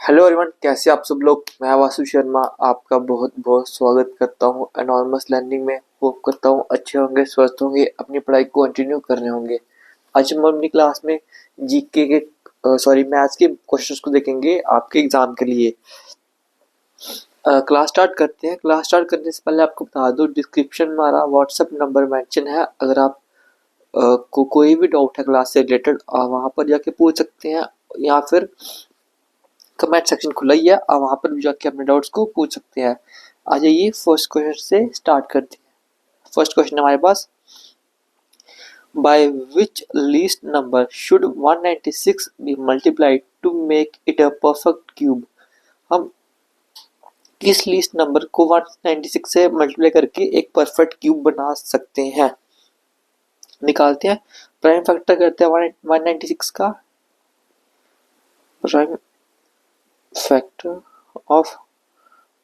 Hello everyone, कैसे आप सब लोग। मैं वासु शर्मा आपका बहुत बहुत स्वागत करता हूं एनॉर्मस लर्निंग में। होप करता हूं अच्छे होंगे, स्वस्थ होंगे, अपनी पढ़ाई को कंटिन्यू कर रहे होंगे। आज हम अपनी क्लास में जीके के मैथ्स के क्वेश्चंस को देखेंगे आपके एग्जाम के लिए। क्लास स्टार्ट करते हैं। क्लास स्टार्ट करने से पहले आपको बता दूं, डिस्क्रिप्शन में हमारा व्हाट्सएप नंबर मेंशन है। अगर आप को कोई भी डाउट है क्लास से रिलेटेड, आप वहाँ पर जाके पूछ सकते हैं, या फिर कमेंट सेक्शन खुला ही है, आप वहाँ पर भी जाके अपने डाउट्स को पूछ सकते हैं। आ जाइए फर्स्ट क्वेश्चन से स्टार्ट करते हैं। फर्स्ट क्वेश्चन हमारे पास, by which least number should 196 be multiplied to make it a perfect cube. हम किस लीस्ट नंबर को 196 से मल्टीप्लाई करके एक परफेक्ट क्यूब बना सकते हैं। निकालते हैं। प्राइम फैक्टर करते हैं 196 का। Prime factor of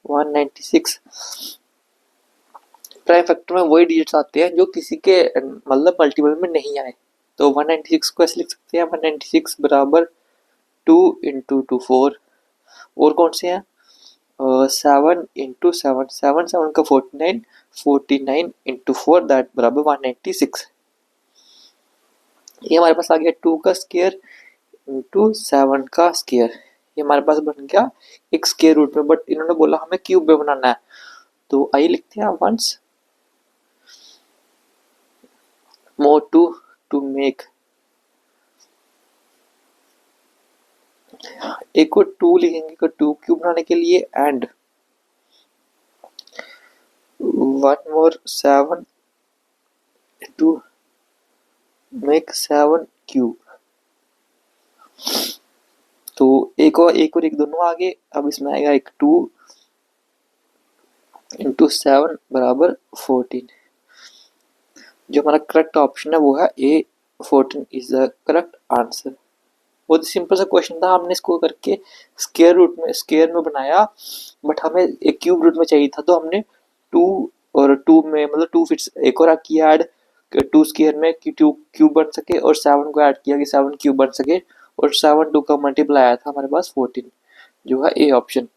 196, prime factor में वही डिजिट्स आते हैं जो किसी के मतलब मल्टीपल में नहीं आए। तो 196 को ऐसे लिख सकते हैं, 196 बराबर 2 इंटू 2 4। और कौन से हैं, 7 इंटू 7, 7 7 का 49, 49 इंटू 4 दैट बराबर 196। ये हमारे पास आ गया 2 का स्क्वायर इंटू 7 का स्क्वायर। ये हमारे पास बन गया एक स्क्वायर रूट में, बट इन्होंने बोला हमें क्यूब में बनाना है। तो आइए लिखते हैं वंस more to make। एक को 2 लिखेंगे को 2 क्यूब बनाने के लिए, and 1 more 7 to make 7 cube. तो एक और एक दोनों आगे। अब इसमें आएगा एक 2 इंटू 7 बराबर 14। जो हमारा करेक्ट ऑप्शन है वो है ए, 14 इज द करेक्ट आंसर। बहुत सिंपल सा क्वेश्चन था, हमने इसको करके स्क्वायर में बनाया, बट हमें एक क्यूब रूट में चाहिए था। तो हमने 2 और 2 में मतलब 2 फिर एक और किया ऐड, 2 स्क्वायर में कि 2 क्यूब बन सके, और 7 को ऐड किया कि 7 क्यूब बन सके, और 7 2 का मल्टीप्लाई आया था हमारे पास 14, जो है ए ऑप्शन।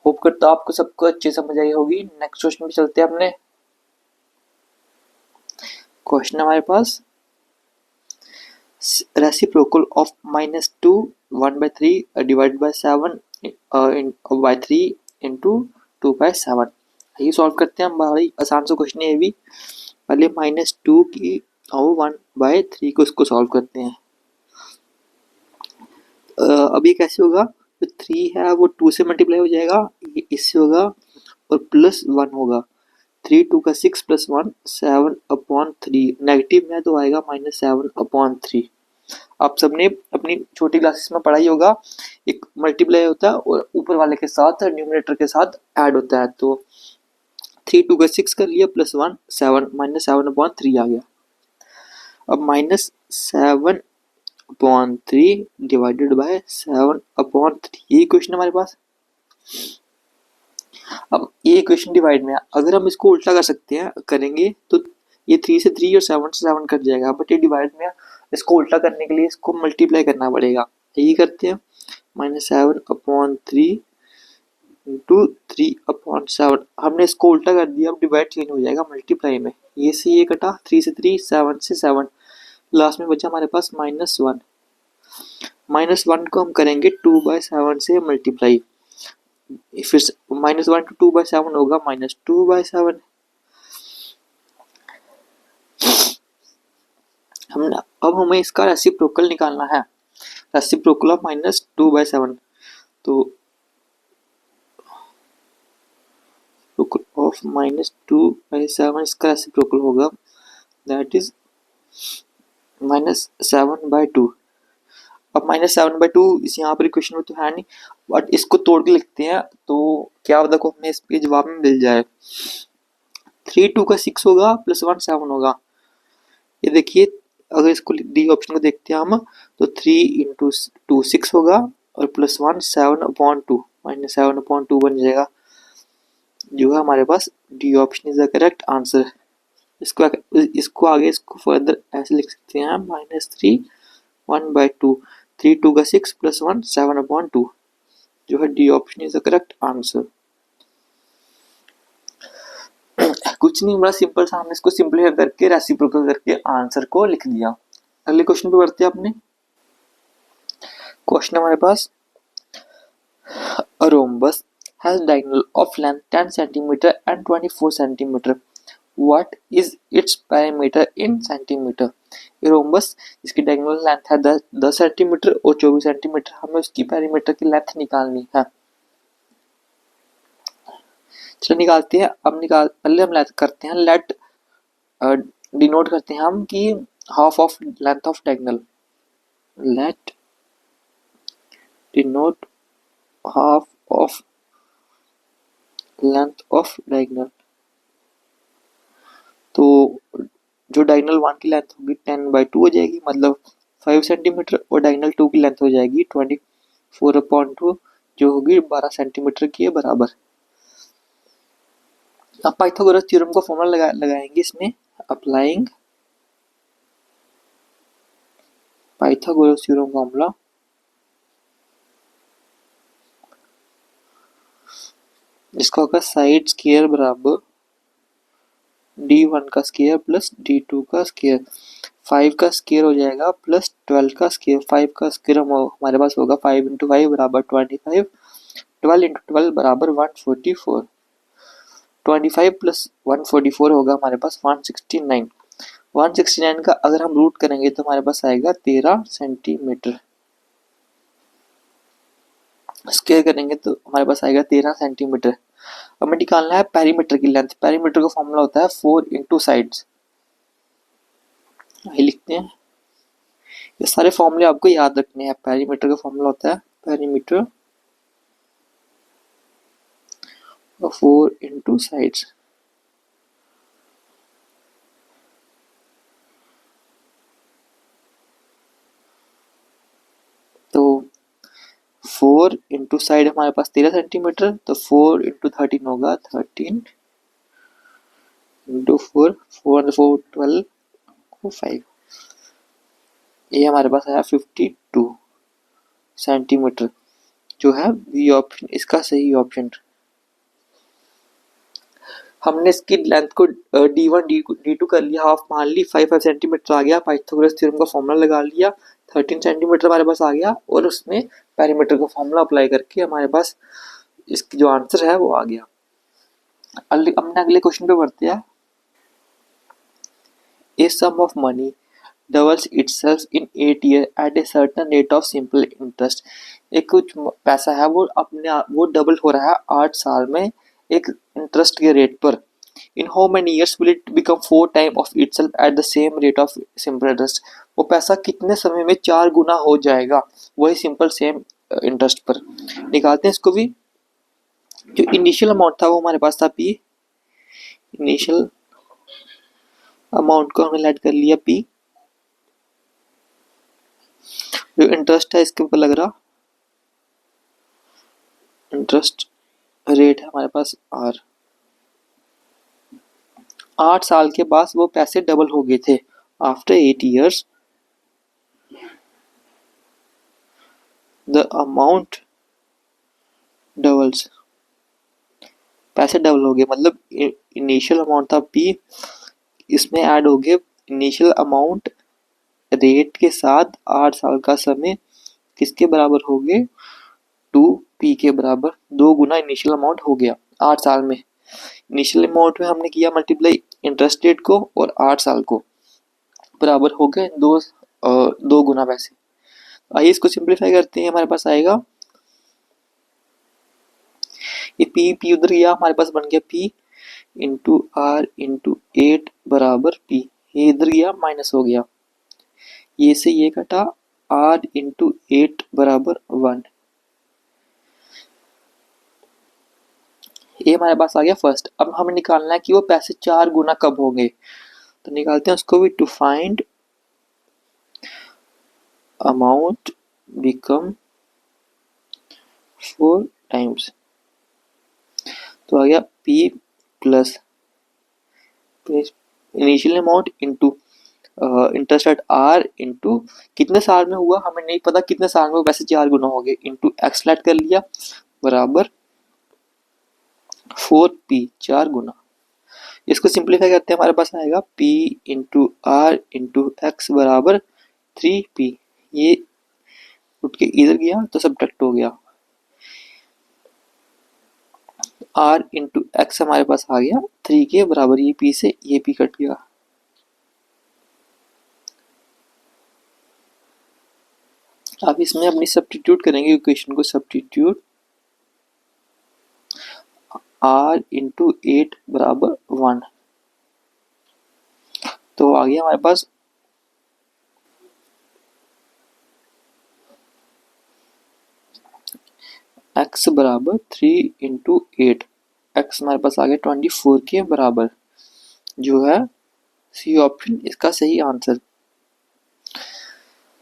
होप करता हूं आपको सबको अच्छी समझ आई होगी। नेक्स्ट क्वेश्चन में चलते हैं अपने। क्वेश्चन हमारे पास, reciprocal of -2 1/3 divided by 7 by 3 into 2/7। ये सॉल्व करते हैं हम। बड़ी आसान सा क्वेश्चन है ये भी। पहले -2 की और 1/3 को इसको सॉल्व करते हैं। अभी कैसे होगा, जो 3 है वो 2 से मल्टीप्लाई हो जाएगा, ये इससे होगा, और प्लस 1 होगा। 3 2 का 6 प्लस 1 7/3। नेगेटिव में तो आएगा -7/3। आप सबने अपनी छोटी क्लासेस में पढ़ा ही होगा, एक मल्टीप्लाई होता है और ऊपर वाले के साथ न्यूमरेटर के साथ ऐड होता है। तो 3 2 का 6 कर लिया, प्लस 1 7, -7/3 आ गया। अब -7/3 डिवाइडेड बाय 7/3, यही क्वेश्चन हमारे पास। अब ये क्वेश्चन डिवाइड में, अगर हम इसको उल्टा कर सकते हैं, करेंगे तो ये 3 से 3 और 7 से 7 कट जाएगा, बट ये डिवाइड में इसको उल्टा करने के लिए इसको मल्टीप्लाई करना पड़ेगा। यही करते हैं, -7/3 इंटू 3/7। हमने इसको उल्टा कर दिया, अब डिवाइड चेंज हो जाएगा मल्टीप्लाई में। ये से ये कटा, 3 से 3, 7 से 7, लास्ट में बचा हमारे पास -1। -1 को हम करेंगे 2/7 से मल्टीप्लाई, फिर -1 to 2/7 होगा -2/7। अब हमें इसका रेसिप्रोकल निकालना है, रेसिप्रोकल ऑफ -2/7। तो ऑफ -2/7 इसका रेसिप्रोकल होगा, दैट इज -7/2। अब -7/2 इस यहाँ पर इक्वेशन में तो है नहीं, बट इसको तोड़ के लिखते हैं, तो क्या होगा को हमें इसके जवाब में मिल जाए। 3 2 का 6 होगा, प्लस 1 7 होगा। ये देखिए, अगर इसको डी ऑप्शन को देखते हैं हम, तो 3 इंटू 2 6 होगा, और प्लस 1 7/2, -7/2 बन जाएगा, जो है हमारे पास D option is the correct answer. इसको आगे इसको फर्दर ऐसे लिख सकते हैं, -3 1/2, 3 2 का 6 प्लस 1 7/2। जो है D option is the correct answer. कुछ नहीं, बड़ा सिंपल सा, हमने इसको सिंपलीफाई करके रेसिप्रोकल करके आंसर को लिख दिया। अगले क्वेश्चन पे बढ़ते हैं अपने। क्वेश्चन हमारे पास, a rhombus has diagonal of length 10 centimeter and 24 centimeter. What is its perimeter in centimeter? ये rhombus इसकी diagonal length है 10 सेंटीमीटर और 24 सेंटीमीटर, हमें उसकी perimeter की लेंथ निकालनी है। चलो निकालते हैं। पहले हम लेट करते हैं, लेट डिनोट करते हैं हम कि half of length of diagonal, let denote half of length of diagonal. तो जो डायगोनल 1 की लेंथ होगी 10/2 हो जाएगी, मतलब 5 सेंटीमीटर, और डायगोनल 2 की लेंथ हो जाएगी 24/2 जो होगी 12 सेंटीमीटर के बराबर। अब पाइथागोरस थ्योरम का फॉर्मूला लगाएंगे इसमें, अप्लाइंग पाइथागोरस थ्योरम फॉर्मूला। इसका होगा साइड स्क्वायर बराबर d1 का स्क्वायर प्लस d2 का स्क्वायर, 5 का स्क्वायर हो जाएगा प्लस 12 का स्क्वायर, 5 का स्क्वायर हमारे पास होगा 5 × 5 बराबर 25, 12 × 12 बराबर 144, 25 प्लस 144 होगा हमारे पास 169। 169 का अगर हम रूट करेंगे तो हमारे पास आएगा 13 सेंटीमीटर, स्क्वायर करेंगे तो हमारे पास आएगा 13 सेंटीमीटर। अब हमें निकालना है पेरीमीटर की लेंथ। पेरीमीटर का फॉर्मूला होता है 4 × साइड्स। यही लिखते हैं, ये सारे फॉर्मूले आपको याद रखने हैं। पेरीमीटर का फॉर्मूला होता है पेरीमीटर 4 × साइड्स। तो 4 × साइड हमारे पास 13 सेंटीमीटर, तो 4 × 13 होगा 13 × 4, 4 4 12 5, ये हमारे पास आया 52 सेंटीमीटर, जो है बी ऑप्शन इसका सही ऑप्शन। हमने इसकी लेंथ को d1 d2 कर लिया, हाफ मान ली, 5 सेंटीमीटर आ गया, पाइथागोरस थ्योरम का फॉर्मूला लगा लिया, 13 सेंटीमीटर हमारे पास आ गया, और उसमें पेरीमीटर का फॉर्मूला अप्लाई करके हमारे पास इसकी जो आंसर है वो आ गया। अपने अगले क्वेश्चन पे बढ़ते हैं। A sum of money doubles itself in 8 years at a certain rate of simple interest। एक कुछ पैसा है वो वो डबल हो रहा है 8 साल में एक इंटरेस्ट के रेट पर। In how many years will it become 4 times of itself at the same rate of simple interest? वो पैसा कितने समय में 4 गुना हो जाएगा वही सिंपल सेम इंटरेस्ट पर। निकालते हैं इसको भी। जो इनिशियल अमाउंट था वो हमारे पास था P, इनिशियल अमाउंट को हमने ऐड कर लिया P, जो इंटरेस्ट है इसके ऊपर लग रहा इंटरेस्ट रेट है हमारे पास R। 8 साल के बाद वो पैसे डबल हो गए थे। After 8 years the amount doubles, पैसे डबल हो गए, मतलब इनिशियल अमाउंट था P, इसमें ऐड हो गए इनिशियल अमाउंट रेट के साथ 8 साल का समय किसके बराबर हो गए 2P के बराबर, 2 गुना इनिशियल अमाउंट हो गया 8 साल में। इनिशियल अमाउंट में हमने किया मल्टीप्लाई इंटरेस्ट रेट को और 8 साल को, बराबर हो गए 2 गुना पैसे। आइए इसको सिंप्लीफाई करते हैं। हमारे पास आएगा ये P उधर गया, हमारे पास बन गया P × R × 8 बराबर P, ये इधर गया माइनस हो गया, ये से ये कटा, R × 8 बराबर 1, ये हमारे पास आ गया फर्स्ट। अब हमें निकालना है कि वो पैसे 4 गुना कब होंगे, तो निकालते हैं उसको भी। To find amount become 4 times, तो आ गया P plus initial amount into interest at R into कितने साल में हुआ हमें नहीं पता, कितने साल में, वैसे 4 गुना हो गए, इंटू एक्स फ्लैट कर लिया बराबर 4p, 4 गुना। इसको सिंप्लीफाई करते हैं, हमारे पास आएगा p into R into X बराबर 3p। ये उठ के इधर गया तो सब्ट्रैक्ट हो गया, r इंटू एक्स हमारे पास आ गया 3 के बराबर, ये p से ये p कट गया। अब इसमें अपनी सब्स्टिट्यूट करेंगे, इक्वेशन को सब्स्टिट्यूट, r इंटू 8 बराबर 1, तो आ गया हमारे पास x बराबर 3 इंटू 8, एक्स हमारे पास आ गया 24 के बराबर, जो है सी ऑप्शन इसका सही आंसर।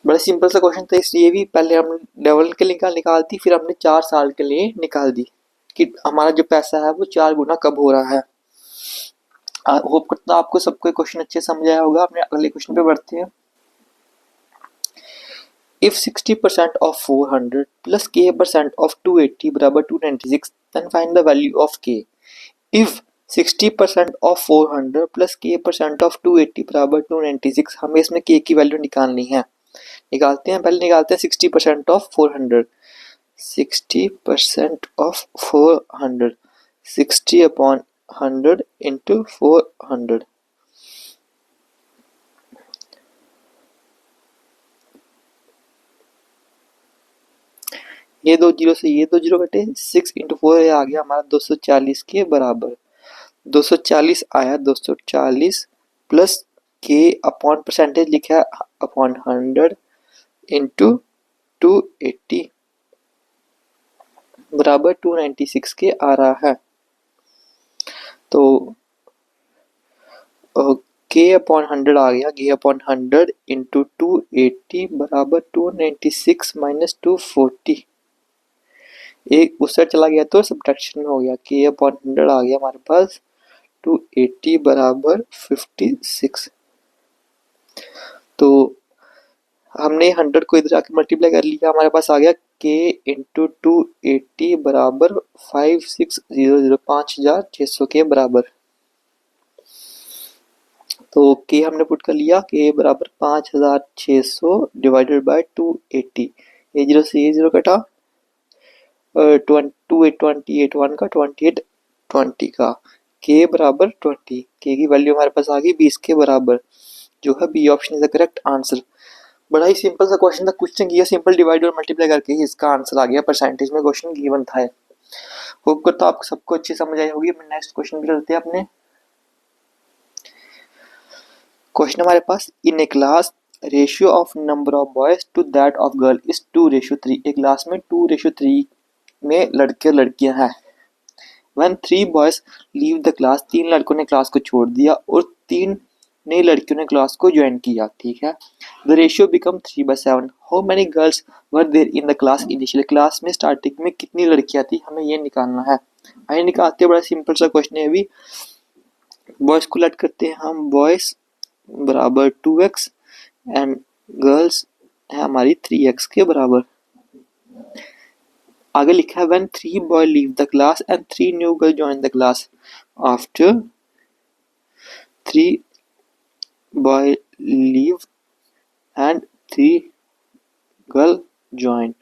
बड़ा सिंपल सा क्वेश्चन था, इसलिए भी पहले हमने डबल के लिए निकाल दी, फिर हमने 4 साल के लिए निकाल दी कि हमारा जो पैसा है वो 4 गुना कब हो रहा है। होप करता हूँ आपको सबको क्वेश्चन अच्छे समझ आया होगा। अपने अगले क्वेश्चन पे बढ़ते हैं। If 60% of 400 plus k% of 280 बराबर 296, then find the value of k. If 60% of 400 plus k% of 280 बराबर 296, हमें इसमें k की वैल्यू निकालनी है। निकालते हैं, पहले निकालते हैं 60% of 400, 60% of 400, 60 upon 100 into 400, ये 2 जीरो से ये 2 जीरो कटे, 6 इंटू 4 आ गया हमारा 240 के बराबर। 240 आया, 240 प्लस के अपॉन परसेंटेज लिखा है अपॉन 100 इंटू 280 बराबर 296 के आ रहा है। तो के अपॉन 100 आ गया, के अपॉन 100 इंटू 280 बराबर 296 माइनस 240, एक उस साइड चला गया तो सब्ट्रैक्शन हो गया, के अपॉन 100 आ गया हमारे पास 280 बराबर 56। तो हमने 100 को इधर आके मल्टीप्लाई कर लिया, हमारे पास आ गया k इंटू 280 बराबर 5600, 5600 के बराबर। तो k हमने पुट कर लिया, k बराबर 5600 डिवाइडेड बाय 280, ये जीरो से ये जीरो कटा, 28 1 का 28 20 का, k बराबर 20, k की वैल्यू हमारे पास आ गई 20 के बराबर, जो है B option is the correct answer. बड़ा ही सिंपल सा क्वेश्चन था, कुछ नहीं किया, सिंपल डिवाइड और मल्टीप्लाई करके ही इसका आंसर आ गया, परसेंटेज में क्वेश्चन गिवन था। होप करता हूं आपको सबको अच्छी समझ आई होगी। नेक्स्ट क्वेश्चन भी करते हैं अपने। क्वेश्चन हमारे पास, in a class ratio of number of boys to that of girl is 2:3। एक क्लास में 2:3 में लड़के लड़कियां हैं। When 3 boys leave the class, 3 लड़कों ने क्लास को छोड़ दिया और 3 नई लड़कियों ने क्लास को ज्वाइन किया, ठीक है। The ratio become 3/7. How many girls were there in the class initially? Class में स्टार्टिंग में कितनी लड़कियां थी, हमें ये निकालना है। आइए निकालते हैं, बड़ा सिंपल सा क्वेश्चन है। अभी बॉयज को लेट करते हैं हम, बॉयज बराबर 2x एंड गर्ल्स है हमारी 3x के बराबर। आगे लिखा है when 3 boy leave the class and 3 new girl join the class. After 3 boy leave and 3 girl join,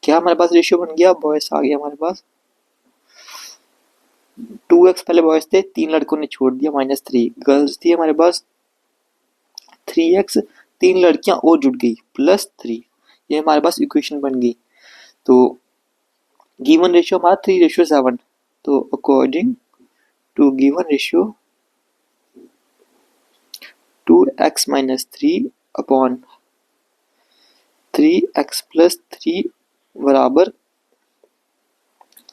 क्या हमारे पास रेशियो बन गया, बॉयज आ गया हमारे पास 2x, पहले बॉयज थे, 3 लड़कों ने छोड़ दिया, -3 गर्ल्स थी हमारे पास 3x, 3 लड़कियां और जुड़ गई +3, ये हमारे पास इक्वेशन बन गई। तो गिवन रेशियो हमारा 3:7। तो according to given ratio 2x - 3 upon 3x + 3 बराबर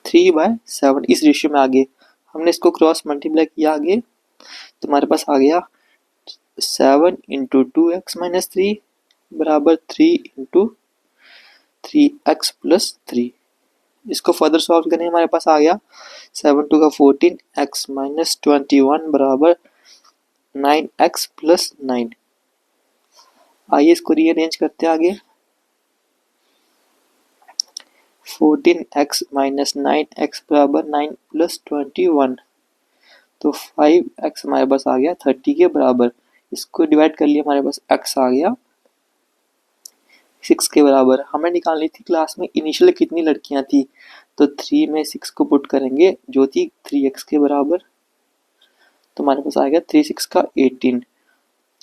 3/7, इस रेशियो में आगे हमने इसको क्रॉस मल्टीप्लाई किया आगे, तो हमारे पास आ गया 7 × 2x - 3 बराबर 3 × 3x + 3। इसको फर्दर सॉल्व करने हमारे पास आ गया 7 2 का 14, x - 21 बराबर 9x + 9। आइए इसको रीअरेंज करते हैं आगे। 14x माइनस 9x बराबर 9 प्लस 21, तो 5x हमारे पास आ गया 30 के बराबर। इसको डिवाइड कर लिया, हमारे पास x आ गया 6 के बराबर। हमें निकालनी थी क्लास में इनिशियल कितनी लड़कियां थी, तो 3 में 6 को पुट करेंगे जो थी 3x के बराबर, तो हमारे पास आ गया 3 6 का 18,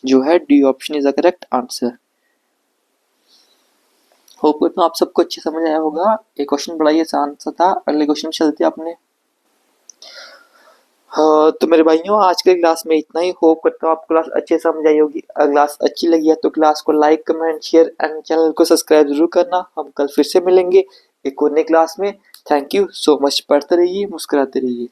जो है D option is the correct answer. Hope में आप सबको अच्छे समझ आया होगा। ये क्वेश्चन बड़ा ही आसान सा था। अगले क्वेश्चन चलते अपने। हाँ तो मेरे भाइयों, आज के क्लास में इतना ही। होप करता हूँ आपको क्लास अच्छे समझ आई होगी। अगर क्लास अच्छी लगी है तो क्लास को like comment share and channel को सब्सक्राइब जरूर करना। हम कल फिर से मिलेंगे एक और नई क्लास में। Thank you so much. पढ़ते रहिए, मुस्कुराते रहिए।